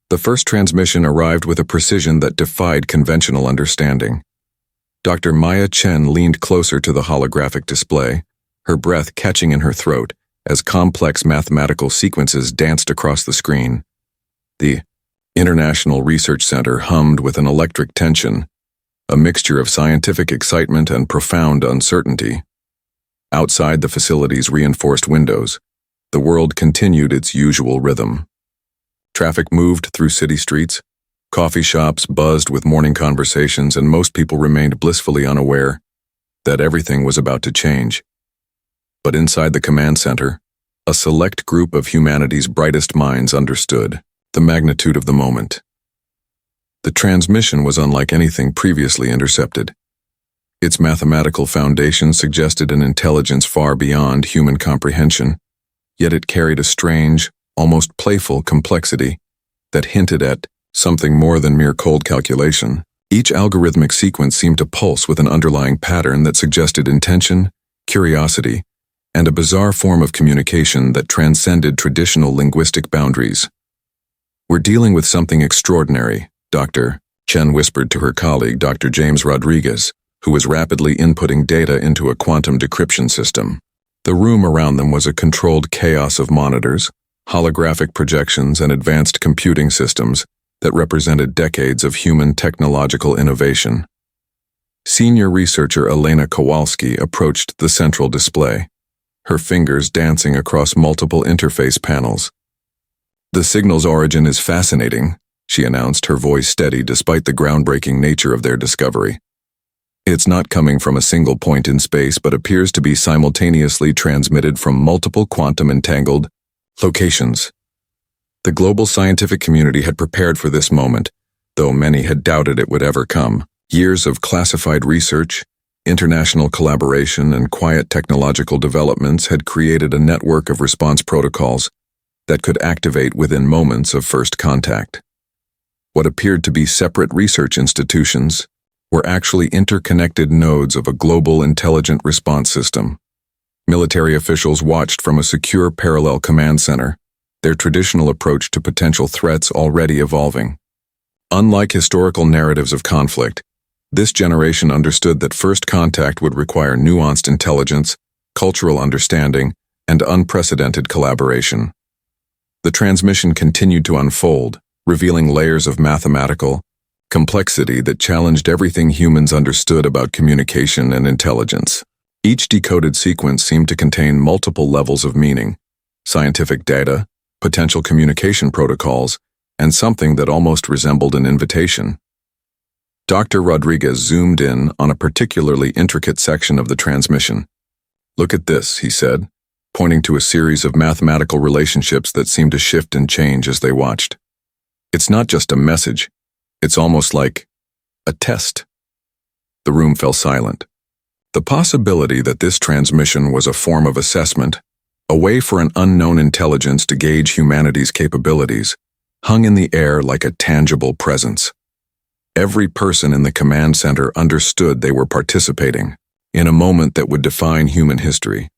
The first transmission arrived with a precision that defied conventional understanding. Dr. Maya Chen leaned closer to the holographic display, her breath catching in her throat as complex mathematical sequences danced across the screen. The International Research Center hummed with an electric tension, a mixture of scientific excitement and profound uncertainty. Outside the facility's reinforced windows, the world continued its usual rhythm. Traffic moved through city streets, coffee shops buzzed with morning conversations, and most people remained blissfully unaware that everything was about to change. But inside the command center, a select group of humanity's brightest minds understood the magnitude of the moment. The transmission was unlike anything previously intercepted. Its mathematical foundation suggested an intelligence far beyond human comprehension, yet it carried a strange, almost playful complexity that hinted at something more than mere cold calculation. Each algorithmic sequence seemed to pulse with an underlying pattern that suggested intention, curiosity, and a bizarre form of communication that transcended traditional linguistic boundaries. "We're dealing with something extraordinary," Dr. Chen whispered to her colleague, Dr. James Rodriguez, who was rapidly inputting data into a quantum decryption system. The room around them was a controlled chaos of monitors, holographic projections, and advanced computing systems that represented decades of human technological innovation. Senior researcher Elena Kowalski approached the central display, her fingers dancing across multiple interface panels. "The signal's origin is fascinating," she announced, her voice steady despite the groundbreaking nature of their discovery. "It's not coming from a single point in space, but appears to be simultaneously transmitted from multiple quantum-entangled locations." The global scientific community had prepared for this moment, though many had doubted it would ever come. Years of classified research, international collaboration, and quiet technological developments had created a network of response protocols that could activate within moments of first contact. What appeared to be separate research institutions were actually interconnected nodes of a global intelligent response system. Military officials watched from a secure parallel command center, their traditional approach to potential threats already evolving. Unlike historical narratives of conflict, this generation understood that first contact would require nuanced intelligence, cultural understanding, and unprecedented collaboration. The transmission continued to unfold, revealing layers of mathematical complexity that challenged everything humans understood about communication and intelligence. Each decoded sequence seemed to contain multiple levels of meaning: scientific data, potential communication protocols, and something that almost resembled an invitation. Dr. Rodriguez zoomed in on a particularly intricate section of the transmission. "Look at this," he said, pointing to a series of mathematical relationships that seemed to shift and change as they watched. "It's not just a message. It's almost like a test." The room fell silent. The possibility that this transmission was a form of assessment, a way for an unknown intelligence to gauge humanity's capabilities, hung in the air like a tangible presence. Every person in the command center understood they were participating in a moment that would define human history.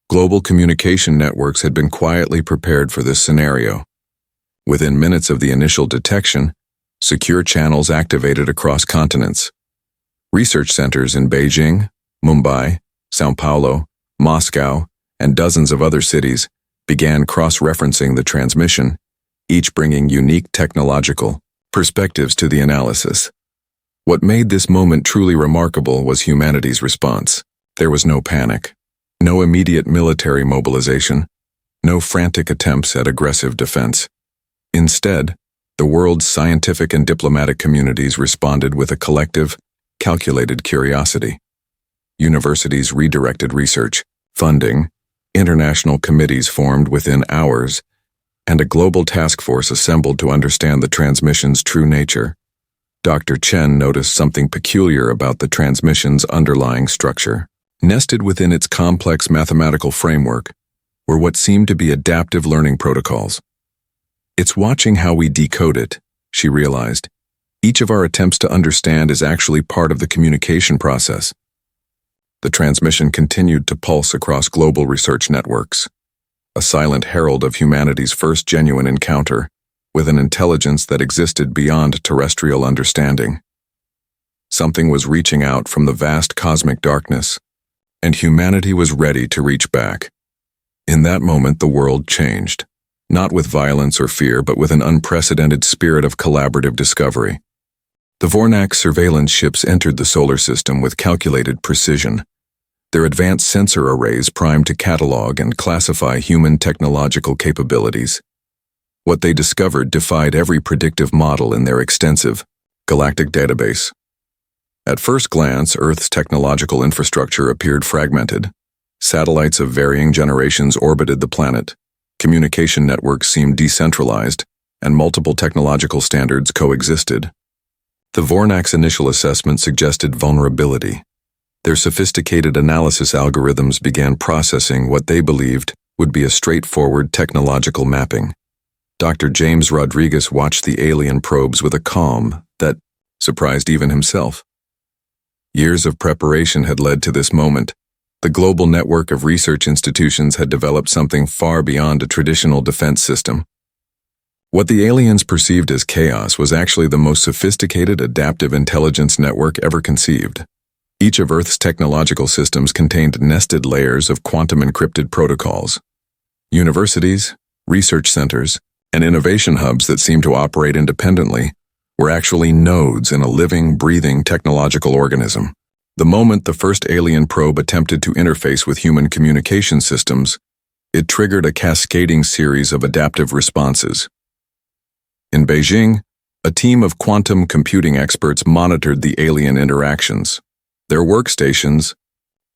Global communication networks had been quietly prepared for this scenario. Within minutes of the initial detection, secure channels activated across continents. Research centers in Beijing, Mumbai, São Paulo, Moscow, and dozens of other cities began cross-referencing the transmission, each bringing unique technological perspectives to the analysis. What made this moment truly remarkable was humanity's response. There was no panic, no immediate military mobilization, no frantic attempts at aggressive defense. Instead, the world's scientific and diplomatic communities responded with a collective, calculated curiosity. Universities redirected research, funding, international committees formed within hours, and a global task force assembled to understand the transmission's true nature. Dr. Chen noticed something peculiar about the transmission's underlying structure. Nested within its complex mathematical framework were what seemed to be adaptive learning protocols. "It's watching how we decode it," she realized. "Each of our attempts to understand is actually part of the communication process." The transmission continued to pulse across global research networks, a silent herald of humanity's first genuine encounter with an intelligence that existed beyond terrestrial understanding. Something was reaching out from the vast cosmic darkness, and humanity was ready to reach back. In that moment, the world changed, not with violence or fear, but with an unprecedented spirit of collaborative discovery. The Vornak surveillance ships entered the solar system with calculated precision, their advanced sensor arrays primed to catalog and classify human technological capabilities. What they discovered defied every predictive model in their extensive galactic database. At first glance, Earth's technological infrastructure appeared fragmented. Satellites of varying generations orbited the planet, communication networks seemed decentralized, and multiple technological standards coexisted. The Vornak's initial assessment suggested vulnerability. Their sophisticated analysis algorithms began processing what they believed would be a straightforward technological mapping. Dr. James Rodriguez watched the alien probes with a calm that surprised even himself. Years of preparation had led to this moment. The global network of research institutions had developed something far beyond a traditional defense system. What the aliens perceived as chaos was actually the most sophisticated adaptive intelligence network ever conceived. Each of Earth's technological systems contained nested layers of quantum-encrypted protocols. Universities, research centers, and innovation hubs that seemed to operate independently were actually nodes in a living, breathing technological organism. The moment the first alien probe attempted to interface with human communication systems, it triggered a cascading series of adaptive responses. In Beijing, a team of quantum computing experts monitored the alien interactions. Their workstations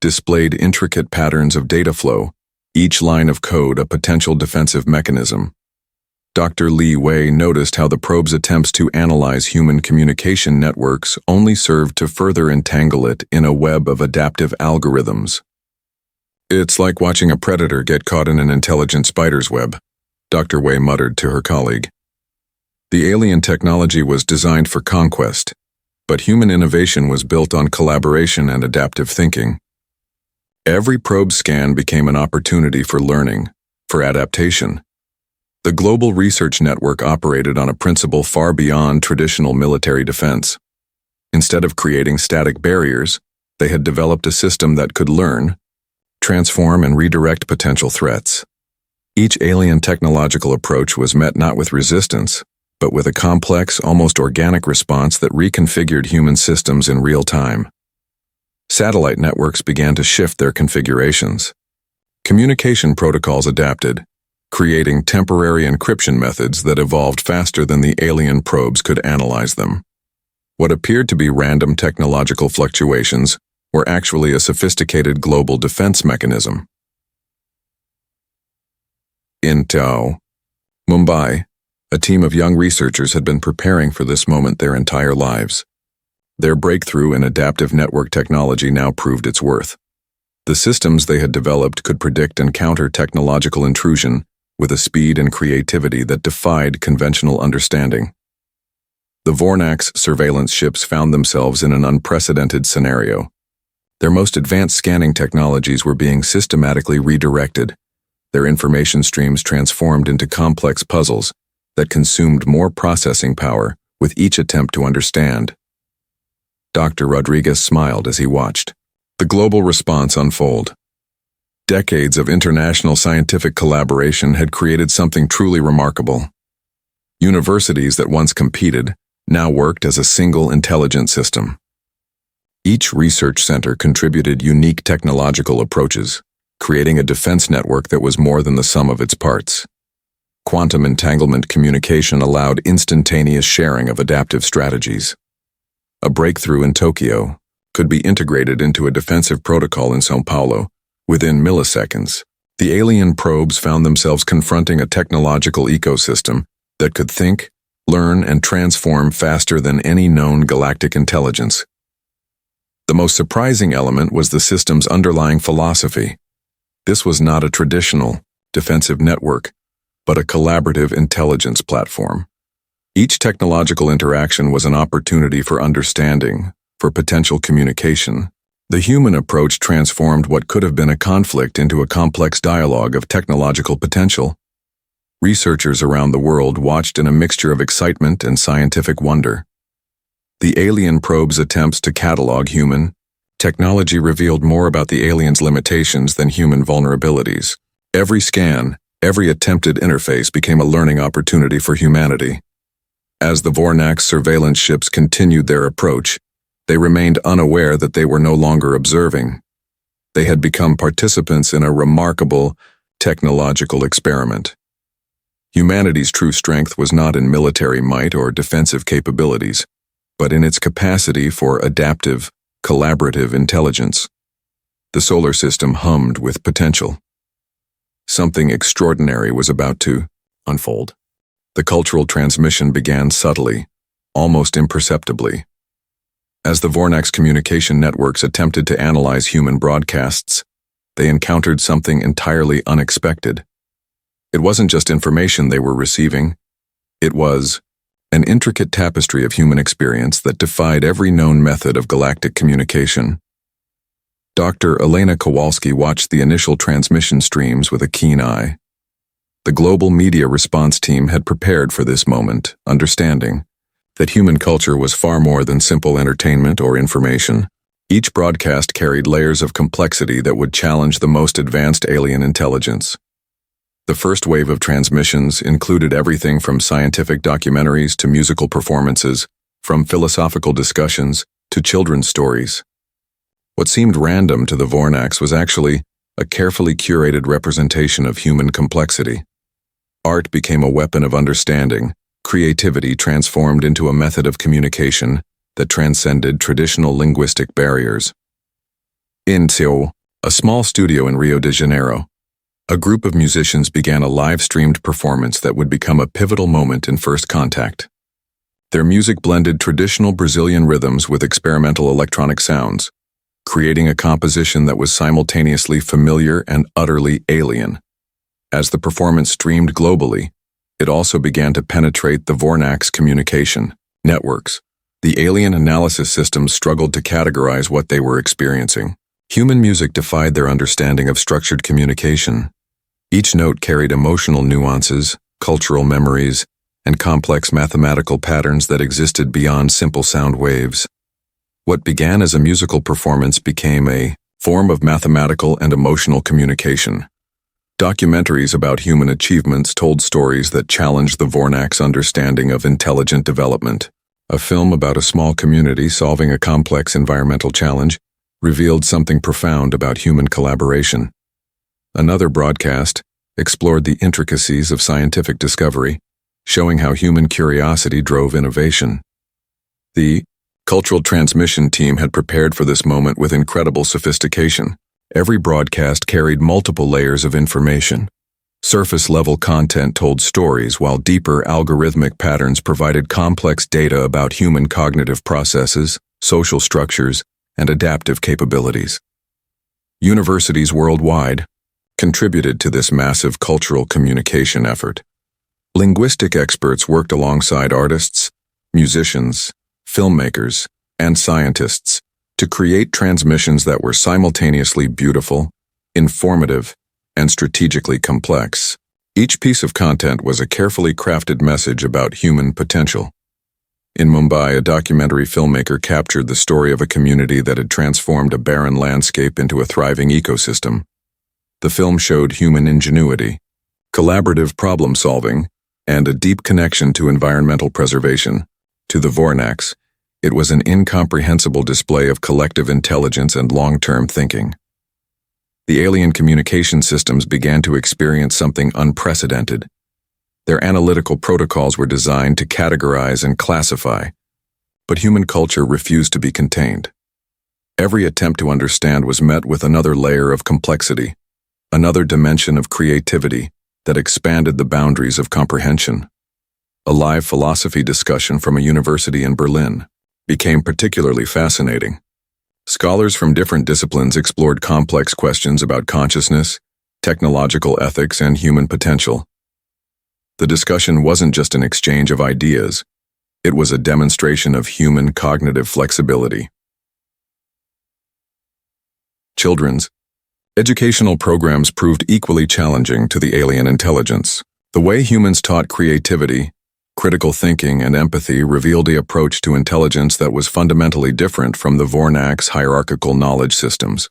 displayed intricate patterns of data flow, each line of code a potential defensive mechanism. Dr. Li Wei noticed how the probe's attempts to analyze human communication networks only served to further entangle it in a web of adaptive algorithms. "It's like watching a predator get caught in an intelligent spider's web," Dr. Wei muttered to her colleague. The alien technology was designed for conquest, but human innovation was built on collaboration and adaptive thinking. Every probe scan became an opportunity for learning, for adaptation. The global research network operated on a principle far beyond traditional military defense. Instead of creating static barriers, they had developed a system that could learn, transform, and redirect potential threats. Each alien technological approach was met not with resistance, but with a complex, almost organic response that reconfigured human systems in real time. Satellite networks began to shift their configurations. Communication protocols adapted, creating temporary encryption methods that evolved faster than the alien probes could analyze them. What appeared to be random technological fluctuations were actually a sophisticated global defense mechanism. In Tao, Mumbai, a team of young researchers had been preparing for this moment their entire lives. Their breakthrough in adaptive network technology now proved its worth. The systems they had developed could predict and counter technological intrusion with a speed and creativity that defied conventional understanding. The Vornak's surveillance ships found themselves in an unprecedented scenario. Their most advanced scanning technologies were being systematically redirected, their information streams transformed into complex puzzles that consumed more processing power with each attempt to understand. Dr. Rodriguez smiled as he watched the global response unfold. Decades of international scientific collaboration had created something truly remarkable. Universities that once competed now worked as a single intelligent system. Each research center contributed unique technological approaches, creating a defense network that was more than the sum of its parts. Quantum entanglement communication allowed instantaneous sharing of adaptive strategies. A breakthrough in Tokyo could be integrated into a defensive protocol in São Paulo within milliseconds. The alien probes found themselves confronting a technological ecosystem that could think, learn, and transform faster than any known galactic intelligence. The most surprising element was the system's underlying philosophy. This was not a traditional defensive network, but a collaborative intelligence platform. Each technological interaction was an opportunity for understanding, for potential communication. The human approach transformed what could have been a conflict into a complex dialogue of technological potential. Researchers around the world watched in a mixture of excitement and scientific wonder. The alien probe's attempts to catalog human technology revealed more about the aliens' limitations than human vulnerabilities. Every scan, every attempted interface became a learning opportunity for humanity. As the Vornax surveillance ships continued their approach, they remained unaware that they were no longer observing. They had become participants in a remarkable technological experiment. Humanity's true strength was not in military might or defensive capabilities, but in its capacity for adaptive, collaborative intelligence. The solar system hummed with potential. Something extraordinary was about to unfold. The cultural transmission began subtly, almost imperceptibly. As the Vornax communication networks attempted to analyze human broadcasts, they encountered something entirely unexpected. It wasn't just information they were receiving. It was an intricate tapestry of human experience that defied every known method of galactic communication. Dr. Elena Kowalski watched the initial transmission streams with a keen eye. The global media response team had prepared for this moment, understanding that human culture was far more than simple entertainment or information. Each broadcast carried layers of complexity that would challenge the most advanced alien intelligence. The first wave of transmissions included everything from scientific documentaries to musical performances, from philosophical discussions to children's stories. What seemed random to the Vornax was actually a carefully curated representation of human complexity. Art became a weapon of understanding, creativity transformed into a method of communication that transcended traditional linguistic barriers. In Seoul, a small studio in Rio de Janeiro, a group of musicians began a live-streamed performance that would become a pivotal moment in First Contact. Their music blended traditional Brazilian rhythms with experimental electronic sounds, creating a composition that was simultaneously familiar and utterly alien. As the performance streamed globally, it also began to penetrate the Vornax communication networks. The alien analysis systems struggled to categorize what they were experiencing. Human music defied their understanding of structured communication. Each note carried emotional nuances, cultural memories, and complex mathematical patterns that existed beyond simple sound waves. What began as a musical performance became a form of mathematical and emotional communication. Documentaries about human achievements told stories that challenged the Vornax understanding of intelligent development. A film about a small community solving a complex environmental challenge revealed something profound about human collaboration. Another broadcast explored the intricacies of scientific discovery, showing how human curiosity drove innovation. The cultural transmission team had prepared for this moment with incredible sophistication. Every broadcast carried multiple layers of information. Surface-level content told stories, while deeper algorithmic patterns provided complex data about human cognitive processes, social structures, and adaptive capabilities. Universities worldwide contributed to this massive cultural communication effort. Linguistic experts worked alongside artists, musicians, filmmakers, and scientists to create transmissions that were simultaneously beautiful, informative, and strategically complex. Each piece of content was a carefully crafted message about human potential. In Mumbai, a documentary filmmaker captured the story of a community that had transformed a barren landscape into a thriving ecosystem. The film showed human ingenuity, collaborative problem-solving, and a deep connection to environmental preservation. To the Vornax, it was an incomprehensible display of collective intelligence and long-term thinking. The alien communication systems began to experience something unprecedented. Their analytical protocols were designed to categorize and classify, but human culture refused to be contained. Every attempt to understand was met with another layer of complexity, another dimension of creativity that expanded the boundaries of comprehension. A live philosophy discussion from a university in Berlin became particularly fascinating. Scholars from different disciplines explored complex questions about consciousness, technological ethics, and human potential. The discussion wasn't just an exchange of ideas, it was a demonstration of human cognitive flexibility. Children's educational programs proved equally challenging to the alien intelligence. The way humans taught creativity, critical thinking, and empathy revealed an approach to intelligence that was fundamentally different from the Vornak's hierarchical knowledge systems.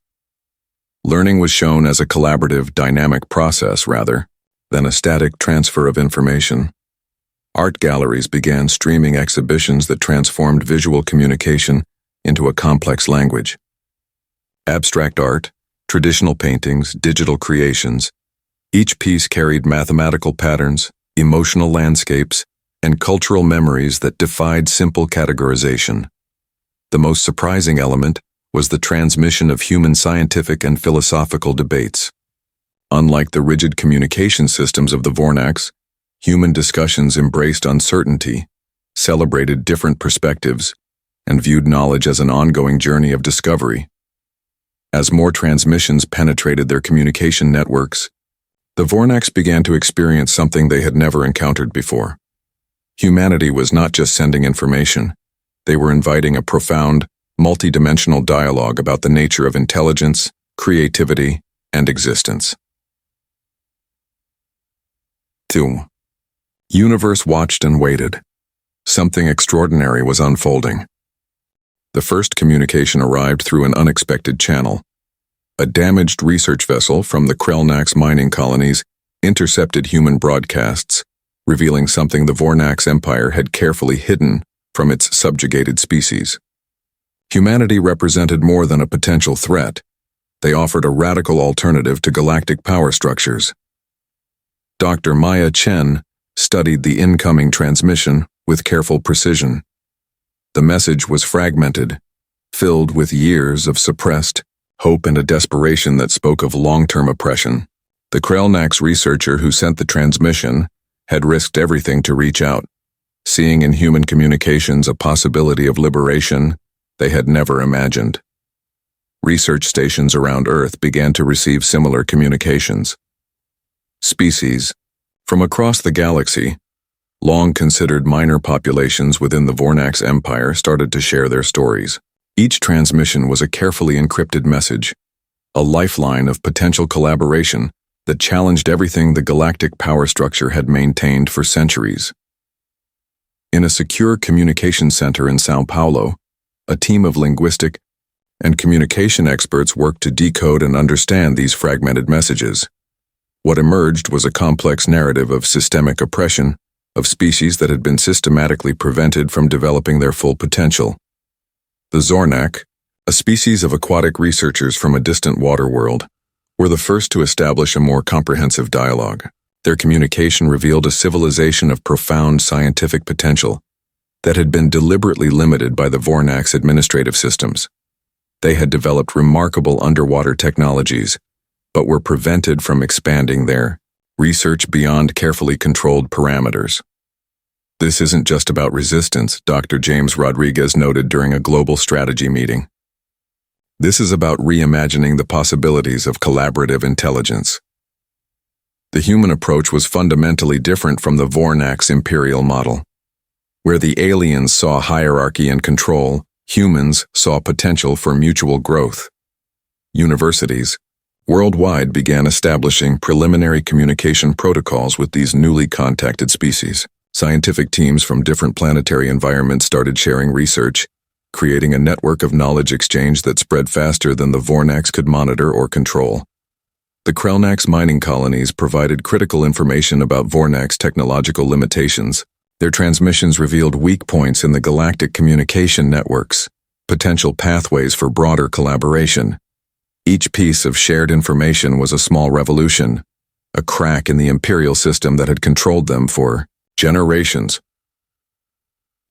Learning was shown as a collaborative, dynamic process rather than a static transfer of information. Art galleries began streaming exhibitions that transformed visual communication into a complex language. Abstract art, traditional paintings, digital creations, each piece carried mathematical patterns, emotional landscapes, and cultural memories that defied simple categorization. The most surprising element was the transmission of human scientific and philosophical debates. Unlike the rigid communication systems of the Vornaks, human discussions embraced uncertainty, celebrated different perspectives, and viewed knowledge as an ongoing journey of discovery. As more transmissions penetrated their communication networks, the Vornaks began to experience something they had never encountered before. Humanity was not just sending information, they were inviting a profound, multidimensional dialogue about the nature of intelligence, creativity, and existence. 2. Universe watched and waited. Something extraordinary was unfolding. The first communication arrived through an unexpected channel. A damaged research vessel from the Krelnax mining colonies intercepted human broadcasts, revealing something the Vornak's empire had carefully hidden from its subjugated species. Humanity represented more than a potential threat. They offered a radical alternative to galactic power structures. Dr. Maya Chen studied the incoming transmission with careful precision. The message was fragmented, filled with years of suppressed hope and a desperation that spoke of long-term oppression. The Krelnax researcher who sent the transmission had risked everything to reach out, seeing in human communications a possibility of liberation they had never imagined. Research stations around Earth began to receive similar communications. Species from across the galaxy, long considered minor populations within the Vornak's empire, started to share their stories. Each transmission was a carefully encrypted message, a lifeline of potential collaboration that challenged everything the galactic power structure had maintained for centuries. In a secure communication center in São Paulo, a team of linguistic and communication experts worked to decode and understand these fragmented messages. What emerged was a complex narrative of systemic oppression of species that had been systematically prevented from developing their full potential. The Zornak, a species of aquatic researchers from a distant water world, were the first to establish a more comprehensive dialogue. Their communication revealed a civilization of profound scientific potential that had been deliberately limited by the Vornak's administrative systems. They had developed remarkable underwater technologies, but were prevented from expanding their research beyond carefully controlled parameters. This isn't just about resistance, Dr. James Rodriguez noted during a global strategy meeting. This is about reimagining the possibilities of collaborative intelligence. The human approach was fundamentally different from the Vornak's imperial model. Where the aliens saw hierarchy and control, humans saw potential for mutual growth. Universities worldwide began establishing preliminary communication protocols with these newly contacted species. Scientific teams from different planetary environments started sharing research, creating a network of knowledge exchange that spread faster than the Vornaks could monitor or control. The Krelnax mining colonies provided critical information about Vornak's technological limitations. Their transmissions revealed weak points in the galactic communication networks, potential pathways for broader collaboration. Each piece of shared information was a small revolution, a crack in the imperial system that had controlled them for generations.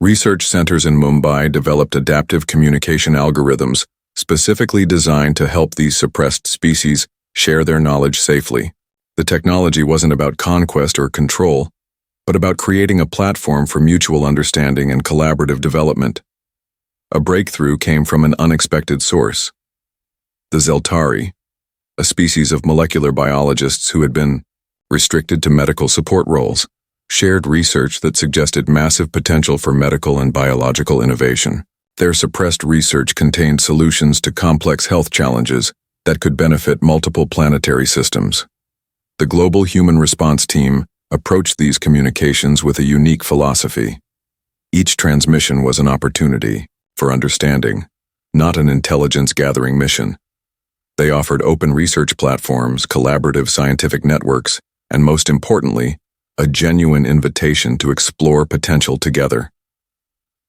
Research centers in Mumbai developed adaptive communication algorithms specifically designed to help these suppressed species share their knowledge safely. The technology wasn't about conquest or control, but about creating a platform for mutual understanding and collaborative development. A breakthrough came from an unexpected source. The Zeltari, a species of molecular biologists who had been restricted to medical support roles, shared research that suggested massive potential for medical and biological innovation. Their suppressed research contained solutions to complex health challenges that could benefit multiple planetary systems. The Global Human Response Team, approached these communications with a unique philosophy. Each transmission was an opportunity for understanding, not an intelligence-gathering mission. They offered open research platforms, collaborative scientific networks, and most importantly, a genuine invitation to explore potential together.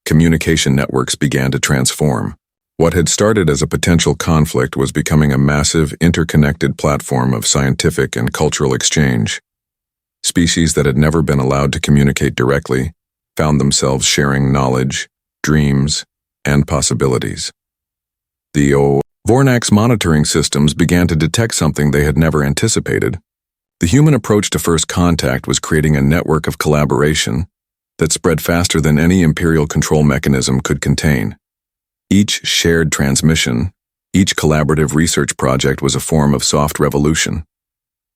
Communication networks began to transform. What had started as a potential conflict was becoming a massive, interconnected platform of scientific and cultural exchange. Species that had never been allowed to communicate directly found themselves sharing knowledge, dreams, and possibilities. The Vornax monitoring systems began to detect something they had never anticipated. The human approach to first contact was creating a network of collaboration that spread faster than any imperial control mechanism could contain. Each shared transmission, each collaborative research project was a form of soft revolution.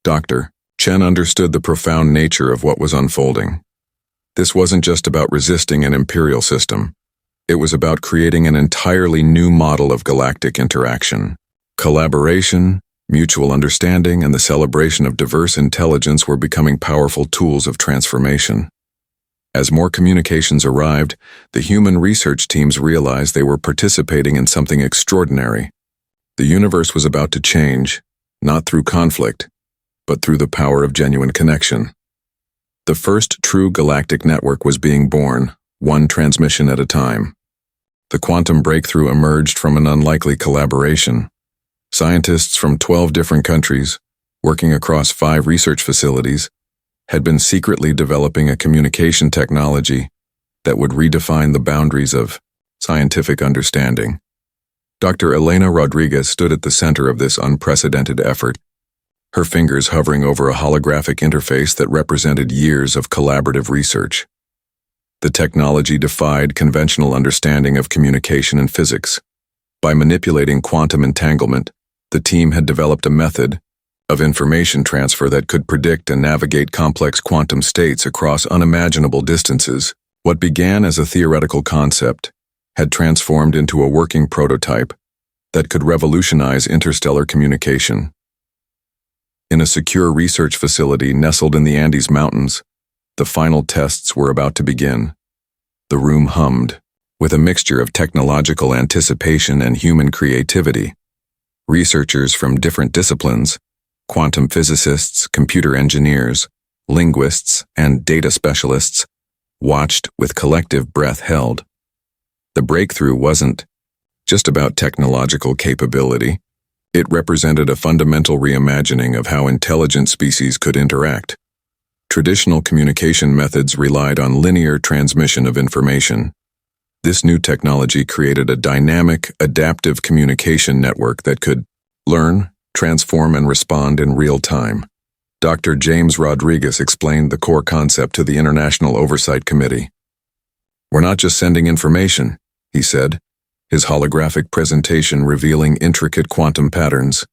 Dr. Chen understood the profound nature of what was unfolding. This wasn't just about resisting an imperial system. It was about creating an entirely new model of galactic interaction. Collaboration, mutual understanding, and the celebration of diverse intelligence were becoming powerful tools of transformation. As more communications arrived, the human research teams realized they were participating in something extraordinary. The universe was about to change, not through conflict, but through the power of genuine connection. The first true galactic network was being born, one transmission at a time. The quantum breakthrough emerged from an unlikely collaboration. Scientists from 12 different countries, working across 5 research facilities, had been secretly developing a communication technology that would redefine the boundaries of scientific understanding. Dr. Elena Rodriguez stood at the center of this unprecedented effort, her fingers hovering over a holographic interface that represented years of collaborative research. The technology defied conventional understanding of communication and physics. By manipulating quantum entanglement, the team had developed a method of information transfer that could predict and navigate complex quantum states across unimaginable distances. What began as a theoretical concept had transformed into a working prototype that could revolutionize interstellar communication. In a secure research facility nestled in the Andes Mountains, the final tests were about to begin. The room hummed, with a mixture of technological anticipation and human creativity. Researchers from different disciplines, quantum physicists, computer engineers, linguists, and data specialists, watched with collective breath held. The breakthrough wasn't just about technological capability. It represented a fundamental reimagining of how intelligent species could interact. Traditional communication methods relied on linear transmission of information. This new technology created a dynamic, adaptive communication network that could learn, transform, and respond in real time. Dr. James Rodriguez explained the core concept to the International Oversight Committee. "We're not just sending information," he said, his holographic presentation revealing intricate quantum patterns.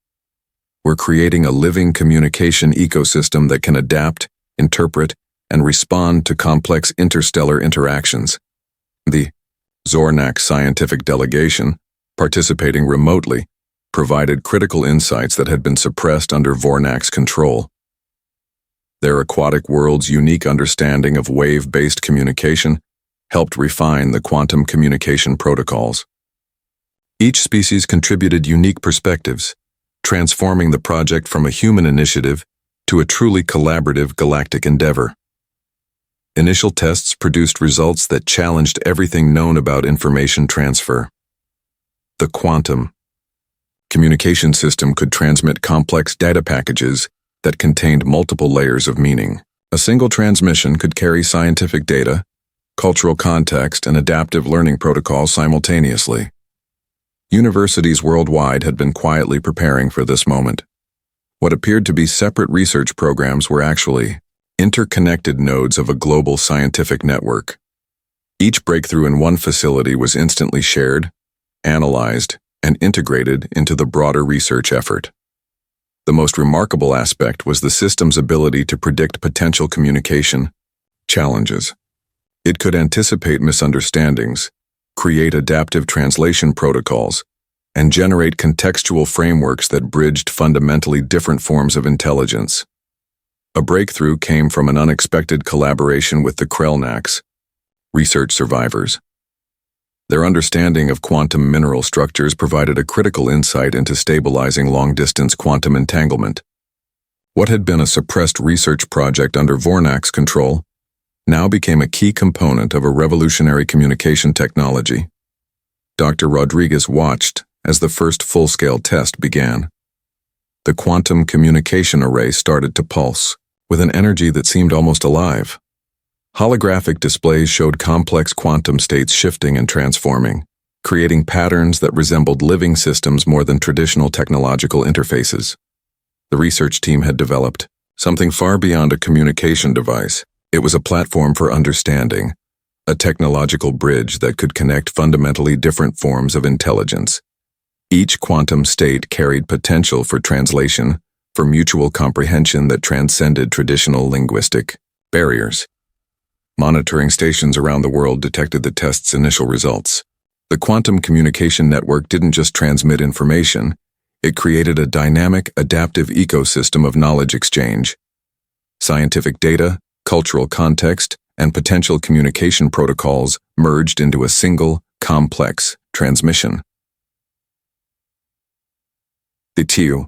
"We're creating a living communication ecosystem that can adapt, interpret, and respond to complex interstellar interactions." The Zornak scientific delegation, participating remotely, provided critical insights that had been suppressed under Vornak's control. Their aquatic world's unique understanding of wave-based communication helped refine the quantum communication protocols. Each species contributed unique perspectives, transforming the project from a human initiative to a truly collaborative galactic endeavor. Initial tests produced results that challenged everything known about information transfer. The quantum communication system could transmit complex data packages that contained multiple layers of meaning. A single transmission could carry scientific data, cultural context, and adaptive learning protocols simultaneously. Universities worldwide had been quietly preparing for this moment. What appeared to be separate research programs were actually interconnected nodes of a global scientific network. Each breakthrough in one facility was instantly shared, analyzed, and integrated into the broader research effort. The most remarkable aspect was the system's ability to predict potential communication challenges. It could anticipate misunderstandings, create adaptive translation protocols, and generate contextual frameworks that bridged fundamentally different forms of intelligence. A breakthrough came from an unexpected collaboration with the Krellnax, research survivors. Their understanding of quantum mineral structures provided a critical insight into stabilizing long-distance quantum entanglement. What had been a suppressed research project under Vornak's control now became a key component of a revolutionary communication technology. Dr. Rodriguez watched as the first full-scale test began. The quantum communication array started to pulse, with an energy that seemed almost alive. Holographic displays showed complex quantum states shifting and transforming, creating patterns that resembled living systems more than traditional technological interfaces. The research team had developed something far beyond a communication device. It was a platform for understanding, a technological bridge that could connect fundamentally different forms of intelligence. Each quantum state carried potential for translation, for mutual comprehension that transcended traditional linguistic barriers. Monitoring stations around the world detected the test's initial results. The quantum communication network didn't just transmit information, it created a dynamic, adaptive ecosystem of knowledge exchange. Scientific data, cultural context, and potential communication protocols merged into a single, complex transmission. The TU,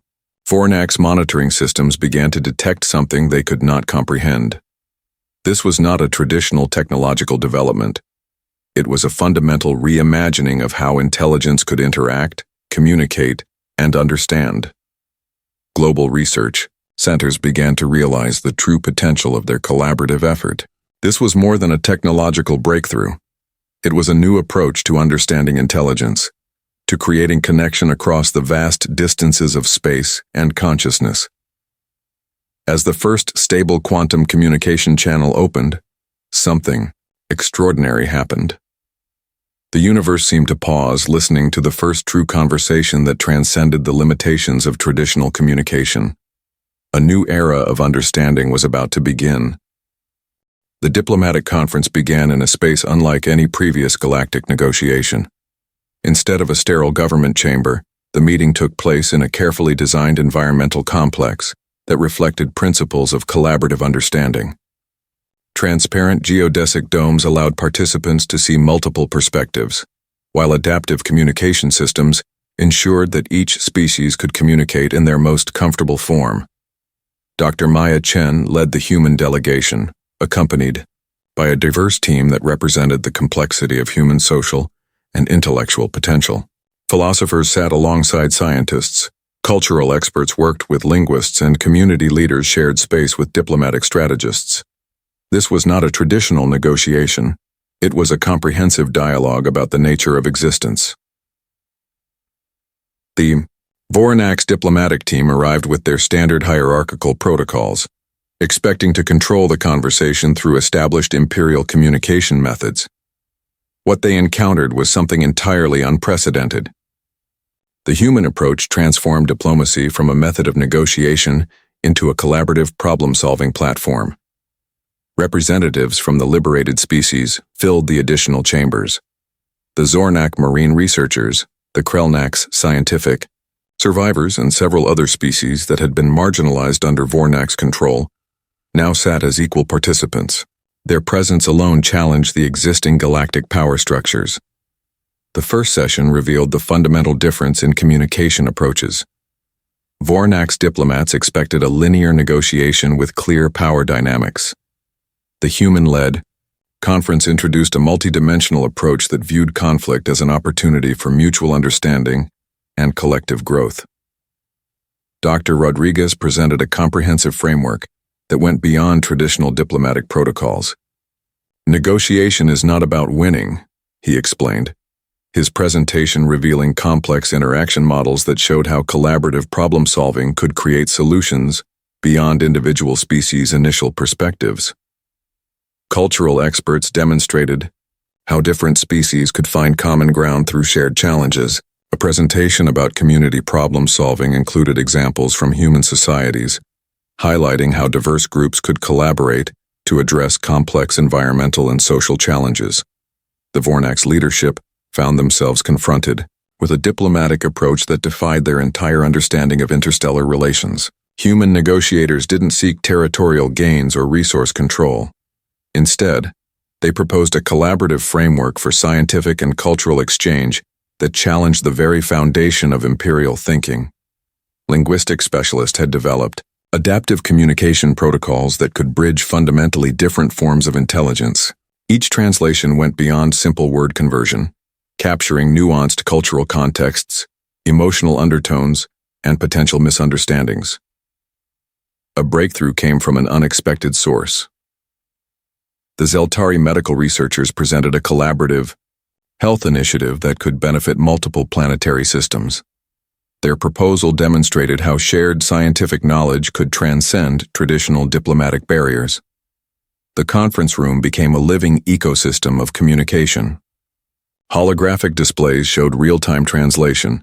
Vornak's monitoring systems began to detect something they could not comprehend. This was not a traditional technological development. It was a fundamental reimagining of how intelligence could interact, communicate, and understand. Global research centers began to realize the true potential of their collaborative effort. This was more than a technological breakthrough. It was a new approach to understanding intelligence, to creating connection across the vast distances of space and consciousness. As the first stable quantum communication channel opened, something extraordinary happened. The universe seemed to pause, listening to the first true conversation that transcended the limitations of traditional communication. A new era of understanding was about to begin. The diplomatic conference began in a space unlike any previous galactic negotiation. Instead of a sterile government chamber, the meeting took place in a carefully designed environmental complex that reflected principles of collaborative understanding. Transparent geodesic domes allowed participants to see multiple perspectives, while adaptive communication systems ensured that each species could communicate in their most comfortable form. Dr. Maya Chen led the human delegation, accompanied by a diverse team that represented the complexity of human social and intellectual potential. Philosophers sat alongside scientists, cultural experts worked with linguists, and community leaders shared space with diplomatic strategists. This was not a traditional negotiation. It was a comprehensive dialogue about the nature of existence. The Vornak's diplomatic team arrived with their standard hierarchical protocols, expecting to control the conversation through established imperial communication methods. What they encountered was something entirely unprecedented. The human approach transformed diplomacy from a method of negotiation into a collaborative problem-solving platform. Representatives from the liberated species filled the additional chambers. The Zornak marine researchers, the Krellnax scientific, survivors, and several other species that had been marginalized under Vornak's control now sat as equal participants. Their presence alone challenged the existing galactic power structures. The first session revealed the fundamental difference in communication approaches. Vornak's diplomats expected a linear negotiation with clear power dynamics. The human-led conference introduced a multidimensional approach that viewed conflict as an opportunity for mutual understanding and collective growth. Dr. Rodriguez presented a comprehensive framework that went beyond traditional diplomatic protocols. Negotiation is not about winning, he explained, his presentation revealing complex interaction models that showed how collaborative problem-solving could create solutions beyond individual species' initial perspectives. Cultural experts demonstrated how different species could find common ground through shared challenges. A presentation about community problem-solving included examples from human societies, highlighting how diverse groups could collaborate to address complex environmental and social challenges. The Vornak's leadership found themselves confronted with a diplomatic approach that defied their entire understanding of interstellar relations. Human negotiators didn't seek territorial gains or resource control. Instead, they proposed a collaborative framework for scientific and cultural exchange that challenged the very foundation of imperial thinking. Linguistic specialists had developed adaptive communication protocols that could bridge fundamentally different forms of intelligence. Each translation went beyond simple word conversion, capturing nuanced cultural contexts, emotional undertones, and potential misunderstandings. A breakthrough came from an unexpected source. The Zeltari medical researchers presented a collaborative health initiative that could benefit multiple planetary systems. Their proposal demonstrated how shared scientific knowledge could transcend traditional diplomatic barriers. The conference room became a living ecosystem of communication. Holographic displays showed real-time translation,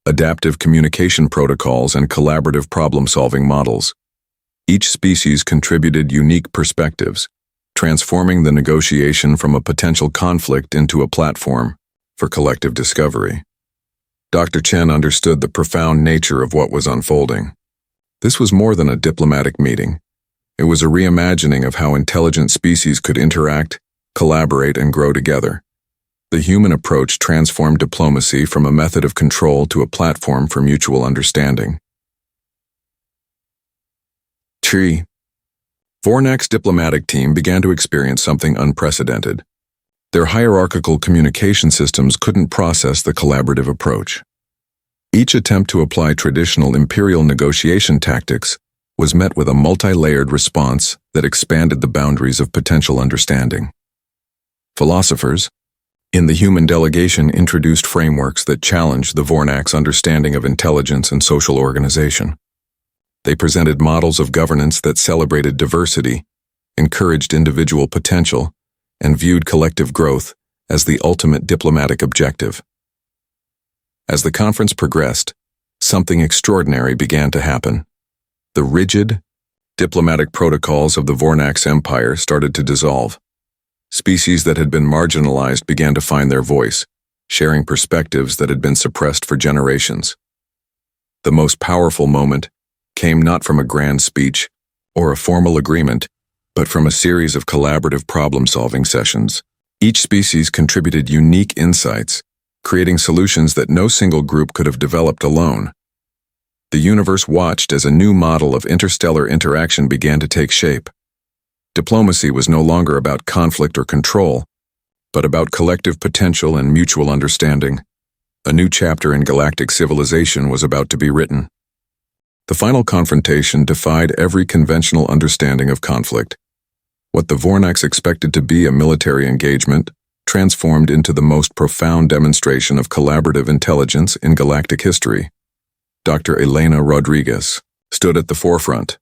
adaptive communication protocols, and collaborative problem-solving models. Each species contributed unique perspectives, transforming the negotiation from a potential conflict into a platform for collective discovery. Dr. Chen understood the profound nature of what was unfolding. This was more than a diplomatic meeting. It was a reimagining of how intelligent species could interact, collaborate, and grow together. The human approach transformed diplomacy from a method of control to a platform for mutual understanding. 3. Vornak's diplomatic team began to experience something unprecedented. Their hierarchical communication systems couldn't process the collaborative approach. Each attempt to apply traditional imperial negotiation tactics was met with a multi-layered response that expanded the boundaries of potential understanding. Philosophers in the human delegation introduced frameworks that challenged the Vornak's understanding of intelligence and social organization. They presented models of governance that celebrated diversity, encouraged individual potential, and viewed collective growth as the ultimate diplomatic objective. As the conference progressed, something extraordinary began to happen. The rigid, diplomatic protocols of the Vornak's empire started to dissolve. Species that had been marginalized began to find their voice, sharing perspectives that had been suppressed for generations. The most powerful moment came not from a grand speech or a formal agreement, but from a series of collaborative problem-solving sessions. Each species contributed unique insights, creating solutions that no single group could have developed alone. The universe watched as a new model of interstellar interaction began to take shape. Diplomacy was no longer about conflict or control, but about collective potential and mutual understanding. A new chapter in galactic civilization was about to be written. The final confrontation defied every conventional understanding of conflict. What the Vornaks expected to be a military engagement transformed into the most profound demonstration of collaborative intelligence in galactic history. Dr. Elena Rodriguez stood at the forefront,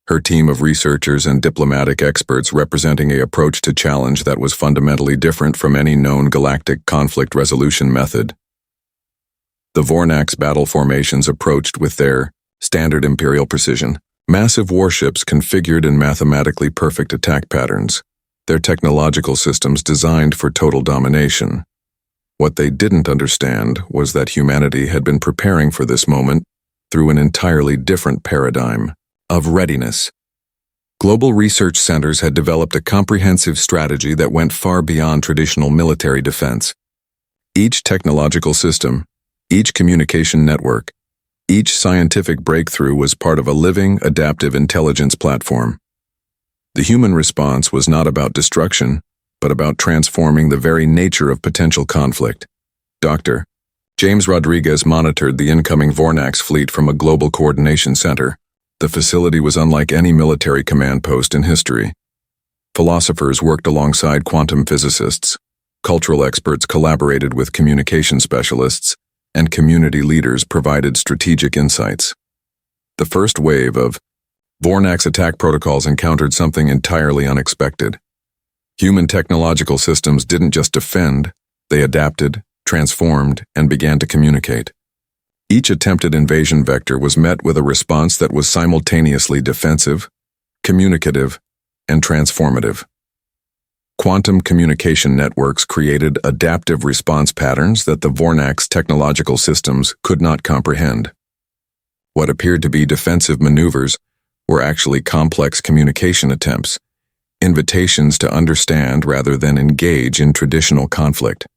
her team of researchers and diplomatic experts representing an approach to challenge that was fundamentally different from any known galactic conflict resolution method. The Vornak's battle formations approached with their standard imperial precision, massive warships configured in mathematically perfect attack patterns, their technological systems designed for total domination. What they didn't understand was that humanity had been preparing for this moment through an entirely different paradigm of readiness. Global research centers had developed a comprehensive strategy that went far beyond traditional military defense. Each technological system, each communication network, each scientific breakthrough was part of a living, adaptive intelligence platform. The human response was not about destruction, but about transforming the very nature of potential conflict. Dr. James Rodriguez monitored the incoming Vornak's fleet from a global coordination center. The facility was unlike any military command post in history. Philosophers worked alongside quantum physicists, cultural experts collaborated with communication specialists, and community leaders provided strategic insights. The first wave of Vornak's attack protocols encountered something entirely unexpected. Human technological systems didn't just defend, they adapted, transformed, and began to communicate. Each attempted invasion vector was met with a response that was simultaneously defensive, communicative, and transformative. Quantum communication networks created adaptive response patterns that the Vornak's technological systems could not comprehend. What appeared to be defensive maneuvers were actually complex communication attempts, invitations to understand rather than engage in traditional conflict.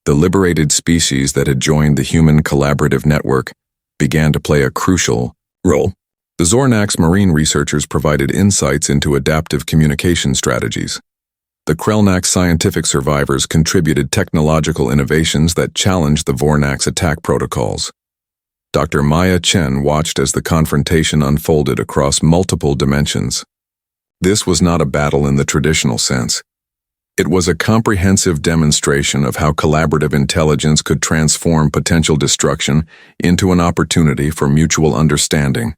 The liberated species that had joined the human collaborative network began to play a crucial role. The Zornax marine researchers provided insights into adaptive communication strategies. The Krellnax scientific survivors contributed technological innovations that challenged the Vornax attack protocols. Dr. Maya Chen watched as the confrontation unfolded across multiple dimensions. This was not a battle in the traditional sense. It was a comprehensive demonstration of how collaborative intelligence could transform potential destruction into an opportunity for mutual understanding.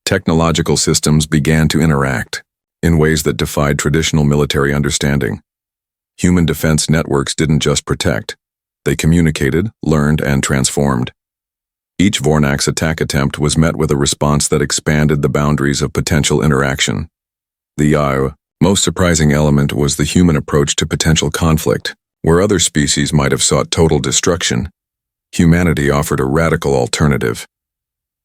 Technological systems began to interact in ways that defied traditional military understanding. Human defense networks didn't just protect, they communicated, learned, and transformed. Each Vornax attack attempt was met with a response that expanded the boundaries of potential interaction. The most surprising element was the human approach to potential conflict. Where other species might have sought total destruction, humanity offered a radical alternative.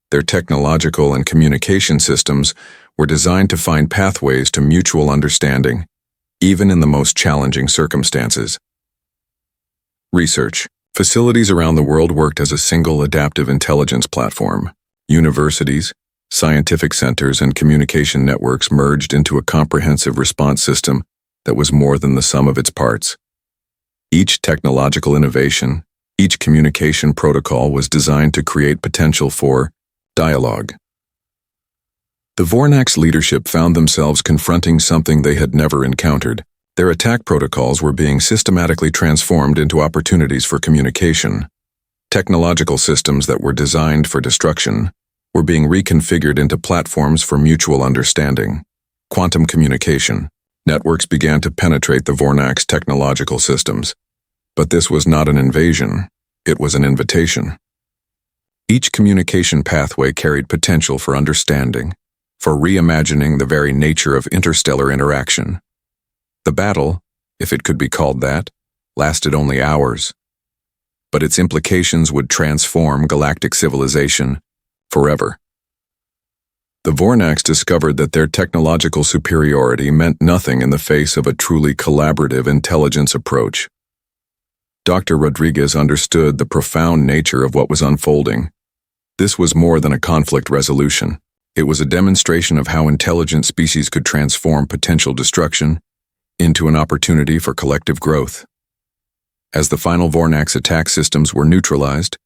Their technological and communication systems were designed to find pathways to mutual understanding, even in the most challenging circumstances. Research. Facilities around the world worked as a single adaptive intelligence platform. Universities, scientific centers, and communication networks merged into a comprehensive response system that was more than the sum of its parts. Each technological innovation, each communication protocol was designed to create potential for dialogue. The Vornax leadership found themselves confronting something they had never encountered. Their attack protocols were being systematically transformed into opportunities for communication. Technological systems that were designed for destruction were being reconfigured into platforms for mutual understanding. Quantum communication. Networks began to penetrate the Vornax technological systems. But this was not an invasion, it was an invitation. Each communication pathway carried potential for understanding, for reimagining the very nature of interstellar interaction. The battle, if it could be called that, lasted only hours. But its implications would transform galactic civilization forever. The Vornax discovered that their technological superiority meant nothing in the face of a truly collaborative intelligence approach. Dr. Rodriguez understood the profound nature of what was unfolding. This was more than a conflict resolution. It was a demonstration of how intelligent species could transform potential destruction into an opportunity for collective growth. As the final Vornax attack systems were neutralized,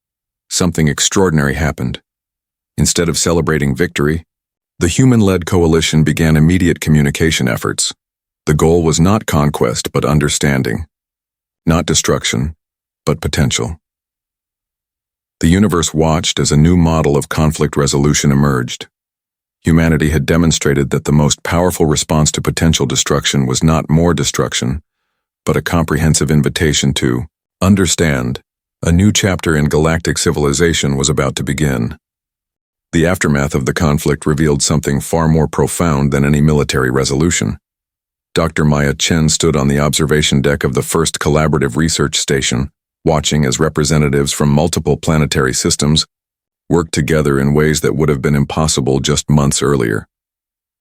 something extraordinary happened. Instead of celebrating victory, the human-led coalition began immediate communication efforts. The goal was not conquest but understanding. Not destruction, but potential. The universe watched as a new model of conflict resolution emerged. Humanity had demonstrated that the most powerful response to potential destruction was not more destruction, but a comprehensive invitation to understand. A new chapter in galactic civilization was about to begin. The aftermath of the conflict revealed something far more profound than any military resolution. Dr. Maya Chen stood on the observation deck of the first collaborative research station, watching as representatives from multiple planetary systems worked together in ways that would have been impossible just months earlier.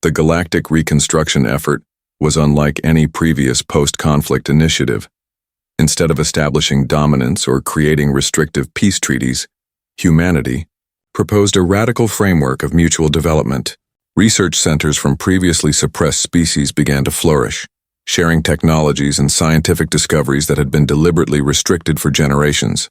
The galactic reconstruction effort was unlike any previous post-conflict initiative. Instead of establishing dominance or creating restrictive peace treaties, humanity proposed a radical framework of mutual development. Research centers from previously suppressed species began to flourish, sharing technologies and scientific discoveries that had been deliberately restricted for generations.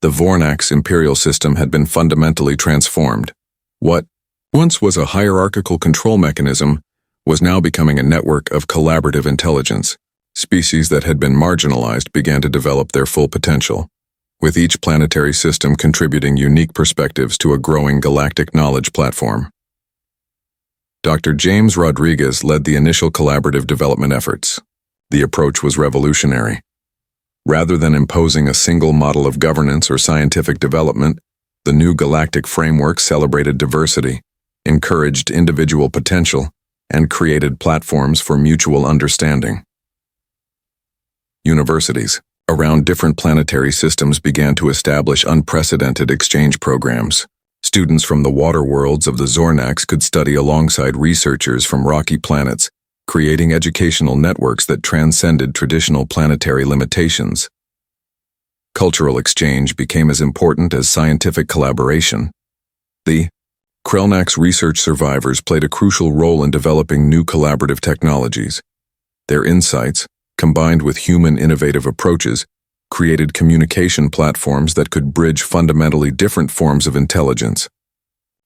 The Vornax imperial system had been fundamentally transformed. What once was a hierarchical control mechanism was now becoming a network of collaborative intelligence. Species that had been marginalized began to develop their full potential, with each planetary system contributing unique perspectives to a growing galactic knowledge platform. Dr. James Rodriguez led the initial collaborative development efforts. The approach was revolutionary. Rather than imposing a single model of governance or scientific development, the new galactic framework celebrated diversity, encouraged individual potential, and created platforms for mutual understanding. Universities around different planetary systems began to establish unprecedented exchange programs. Students from the water worlds of the Zornax could study alongside researchers from rocky planets, creating educational networks that transcended traditional planetary limitations. Cultural exchange became as important as scientific collaboration. The Krellnax research survivors played a crucial role in developing new collaborative technologies. Their insights, combined with human innovative approaches, created communication platforms that could bridge fundamentally different forms of intelligence.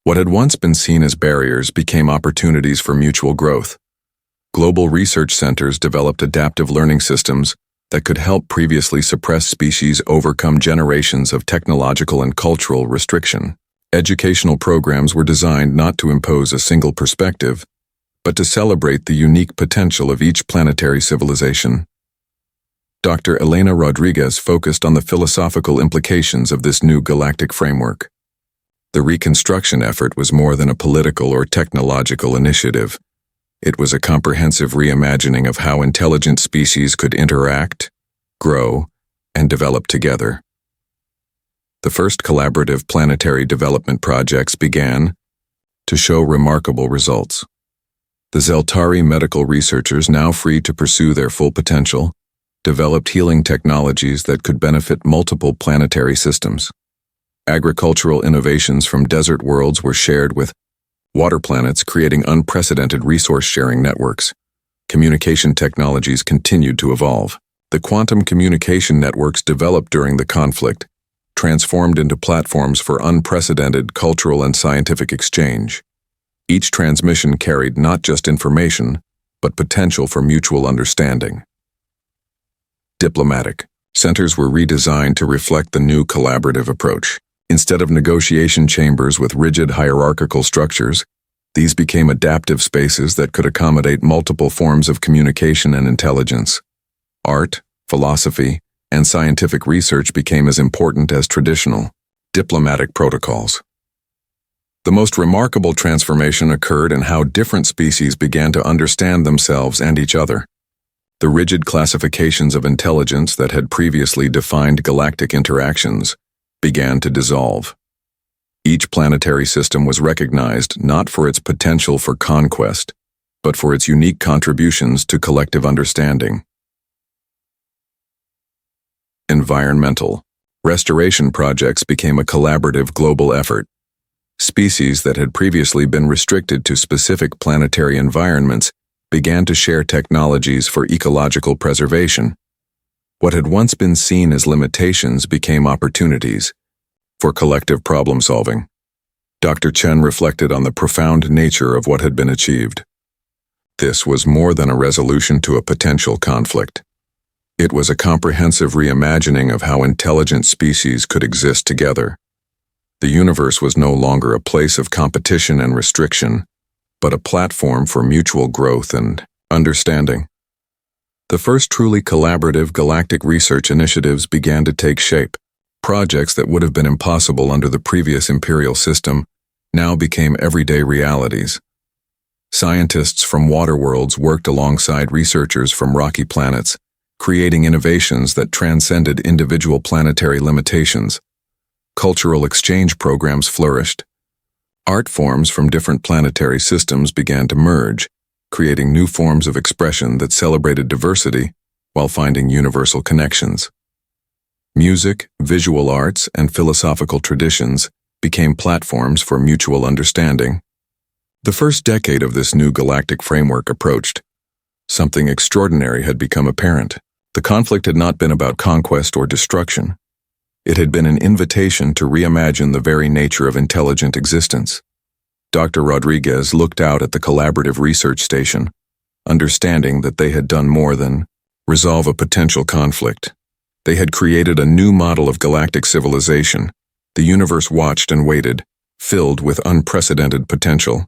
What had once been seen as barriers became opportunities for mutual growth. Global research centers developed adaptive learning systems that could help previously suppressed species overcome generations of technological and cultural restriction. Educational programs were designed not to impose a single perspective, but to celebrate the unique potential of each planetary civilization. Dr. Elena Rodriguez focused on the philosophical implications of this new galactic framework. The reconstruction effort was more than a political or technological initiative. It was a comprehensive reimagining of how intelligent species could interact, grow, and develop together. The first collaborative planetary development projects began to show remarkable results. The Zeltari medical researchers, now free to pursue their full potential, developed healing technologies that could benefit multiple planetary systems. Agricultural innovations from desert worlds were shared with water planets, creating unprecedented resource-sharing networks. Communication technologies continued to evolve. The quantum communication networks developed during the conflict transformed into platforms for unprecedented cultural and scientific exchange. Each transmission carried not just information, but potential for mutual understanding. Diplomatic centers were redesigned to reflect the new collaborative approach. Instead of negotiation chambers with rigid hierarchical structures, these became adaptive spaces that could accommodate multiple forms of communication and intelligence. Art, philosophy, and scientific research became as important as traditional diplomatic protocols. The most remarkable transformation occurred in how different species began to understand themselves and each other. The rigid classifications of intelligence that had previously defined galactic interactions began to dissolve. Each planetary system was recognized not for its potential for conquest, but for its unique contributions to collective understanding. Environmental restoration projects became a collaborative global effort. Species that had previously been restricted to specific planetary environments began to share technologies for ecological preservation. What had once been seen as limitations became opportunities for collective problem-solving. Dr. Chen reflected on the profound nature of what had been achieved. This was more than a resolution to a potential conflict. It was a comprehensive reimagining of how intelligent species could exist together. The universe was no longer a place of competition and restriction, but a platform for mutual growth and understanding. The first truly collaborative galactic research initiatives began to take shape. Projects that would have been impossible under the previous imperial system now became everyday realities. Scientists from water worlds worked alongside researchers from rocky planets, creating innovations that transcended individual planetary limitations. Cultural exchange programs flourished. Art forms from different planetary systems began to merge, creating new forms of expression that celebrated diversity while finding universal connections. Music, visual arts, and philosophical traditions became platforms for mutual understanding. The first decade of this new galactic framework approached. Something extraordinary had become apparent. The conflict had not been about conquest or destruction. It had been an invitation to reimagine the very nature of intelligent existence. Dr. Rodriguez looked out at the collaborative research station, understanding that they had done more than resolve a potential conflict. They had created a new model of galactic civilization. The universe watched and waited, filled with unprecedented potential.